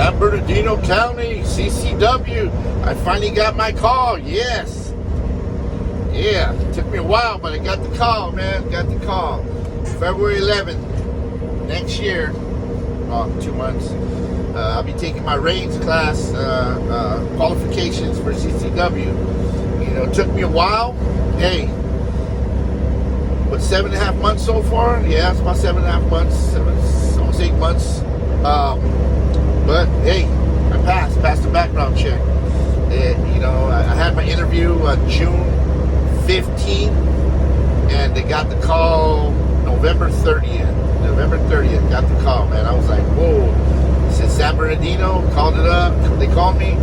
San Bernardino County, CCW. I finally got my call. Yes. Yeah, it took me a while, but I got the call, man. Got the call. February 11th, next year, 2 months. I'll be taking my reins class, qualifications for CCW. You know, it took me a while. Hey, but 7.5 months so far? Yeah, it's about 7.5 months, almost 8 months. But hey, I passed the background check. You know, I had my interview on June 15th, and they got the call November 30th. November 30th, got the call, man. I was like, whoa. It said San Bernardino, called it up. They called me.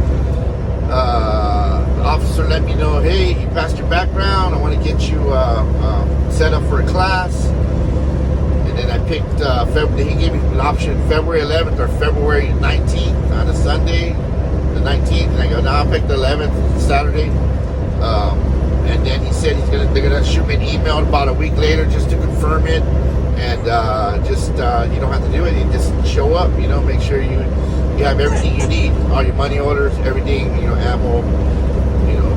The officer let me know, hey, you passed your background. I want to get you set up for a class. And then I picked, he gave me an option February 11th or February 19th on a Sunday, the 19th. And I go, no, I'll pick the 11th, Saturday. And then he said they're gonna shoot me an email about a week later just to confirm it. And you don't have to do it. You just show up, you know, make sure you have everything you need, all your money orders, everything, you know, ammo, you know,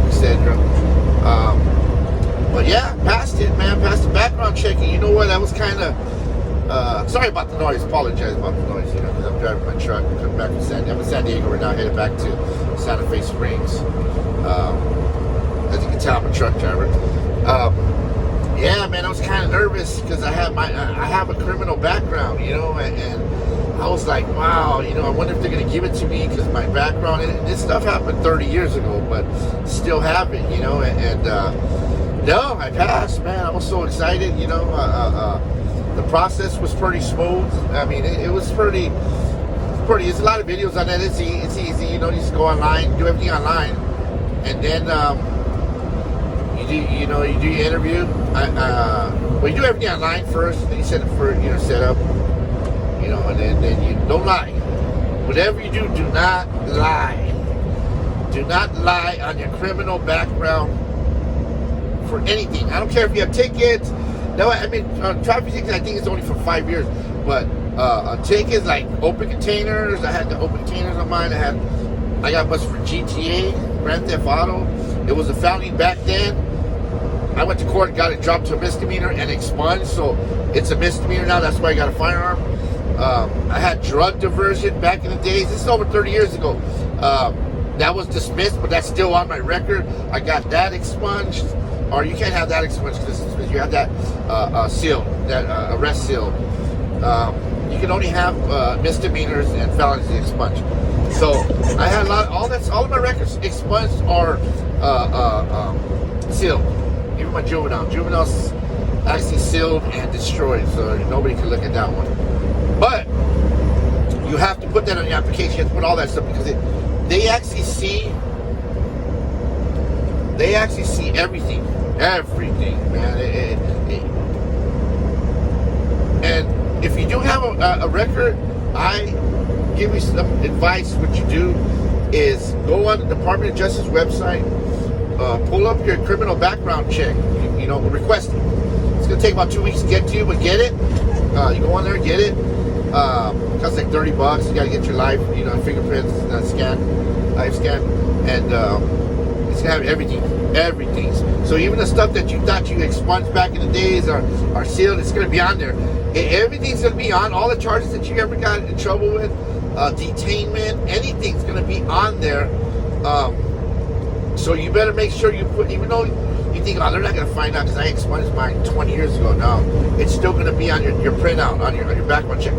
etc. But yeah, passed it, man. Passed the background check. And you know what? That was kind of, sorry about the noise. Apologize about the noise, you know, because I'm driving my truck coming back from I'm in San Diego right now, headed back to Santa Fe Springs. As you can tell, I'm a truck driver. Yeah, man, I was kind of nervous because I have a criminal background, you know, and I was like, wow, you know, I wonder if they're going to give it to me because my background, and this stuff happened 30 years ago, but still have it, you know, and no, I passed, man. I was so excited, you know. The process was pretty smooth. I mean, it was pretty, there's a lot of videos on that. It's easy, you know, you just go online, do everything online, and then, you do your interview. Well, you do everything online first. Then you set it for set up. You know, and then you don't lie. Whatever you do, do not lie. Do not lie on your criminal background for anything. I don't care if you have tickets. No, I mean traffic tickets. I think it's only for 5 years. But tickets like open containers. I had the open containers on mine. I got busted for GTA, Grand Theft Auto. It was a felony back then. I went to court, got it dropped to a misdemeanor and expunged, so it's a misdemeanor now. That's why I got a firearm. I had drug diversion back in the days. This is over 30 years ago. That was dismissed, but that's still on my record. I got that expunged, or you can't have that expunged because it's dismissed. You have that sealed, that arrest sealed. You can only have misdemeanors and felonies expunged. So I had all of my records expunged or sealed. Even my juvenile's actually sealed and destroyed, so nobody can look at that one. But you have to put that on your application. You have to put all that stuff because they actually see everything, man. And if you do have a record, I give you some advice. What you do is go on the Department of Justice website. Pull up your criminal background check, you know, request it. It's going to take about 2 weeks to get to you, but get it. You go on there, get it. Costs like $30. You got to get your live, you know, fingerprints, live scan, and it's going to have everything. So even the stuff that you thought you expunged back in the days are sealed, it's going to be on there. Everything's going to be on. All the charges that you ever got in trouble with, detainment, anything's going to be on there. So you better make sure you put, even though you think, oh, they're not going to find out because I expunged mine 20 years ago. No, it's still going to be on your printout, on your background check.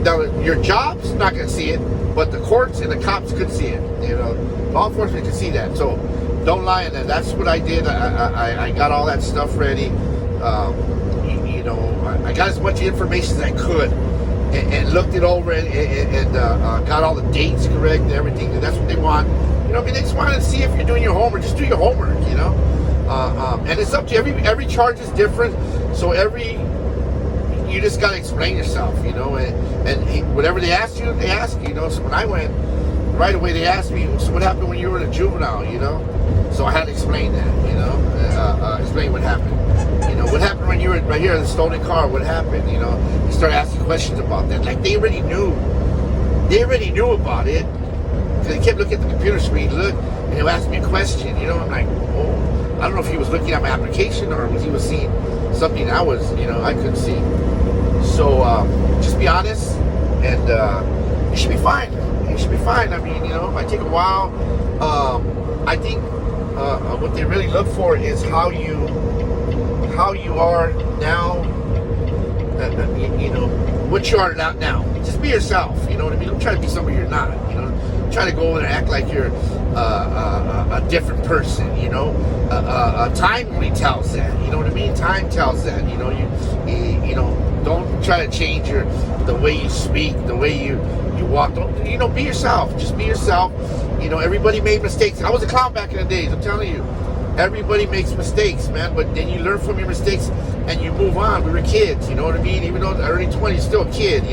Now, your job's not going to see it, but the courts and the cops could see it. You know, law enforcement can see that. So don't lie on that. That's what I did. I got all that stuff ready. You know, I got as much information as I could and looked it over and got all the dates correct and everything. And that's what they want. You know, I mean, they just want to see if you're doing your homework. Just do your homework, you know. And it's up to every charge is different. So you just got to explain yourself, you know. And whatever they ask you, they ask you, you know. So when I went, right away they asked me, so what happened when you were a juvenile, you know. So I had to explain that, you know. Explain what happened. You know, what happened when you were right here in the stolen car? What happened, you know. You start asking questions about that. Like, they already knew they already knew about it. Because they kept looking at the computer screen, and they would ask me a question. I'm like, oh, I don't know if he was looking at my application or he was seeing something I couldn't see. So just be honest, and you should be fine. You should be fine. I mean, it might take a while. I think what they really look for is how you are now. What you are now. Just be yourself. You know what I mean? Don't try to be somebody you're not. Try to go and act like you're a different person. Time really tells that. You know what I mean? Time tells that. You don't try to change the way you speak, the way you walk. Don't be yourself. Just be yourself. Everybody made mistakes. I was a clown back in the days. I'm telling you. Everybody makes mistakes, man, but then you learn from your mistakes and you move on. We were kids, you know what I mean? Even though in the early 20s, still a kid,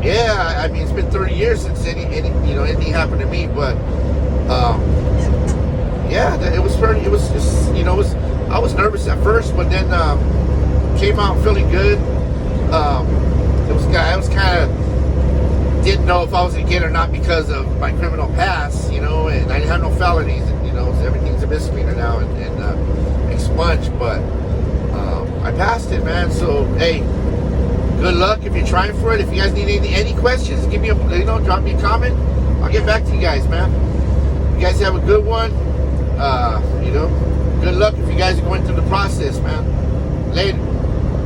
yeah, I mean, it's been 30 years since anything happened to me, but yeah, it was just, I was nervous at first, but then came out feeling good. I was kind of didn't know if I was going to get it or not because of my criminal past, and I didn't have no felonies, so everything's a misdemeanor now and expunged, but I passed it, man. So hey, good luck if you're trying for it. If you guys need any questions, give me drop me a comment. I'll get back to you guys, man. You guys have a good one. Good luck if you guys are going through the process, man. Later.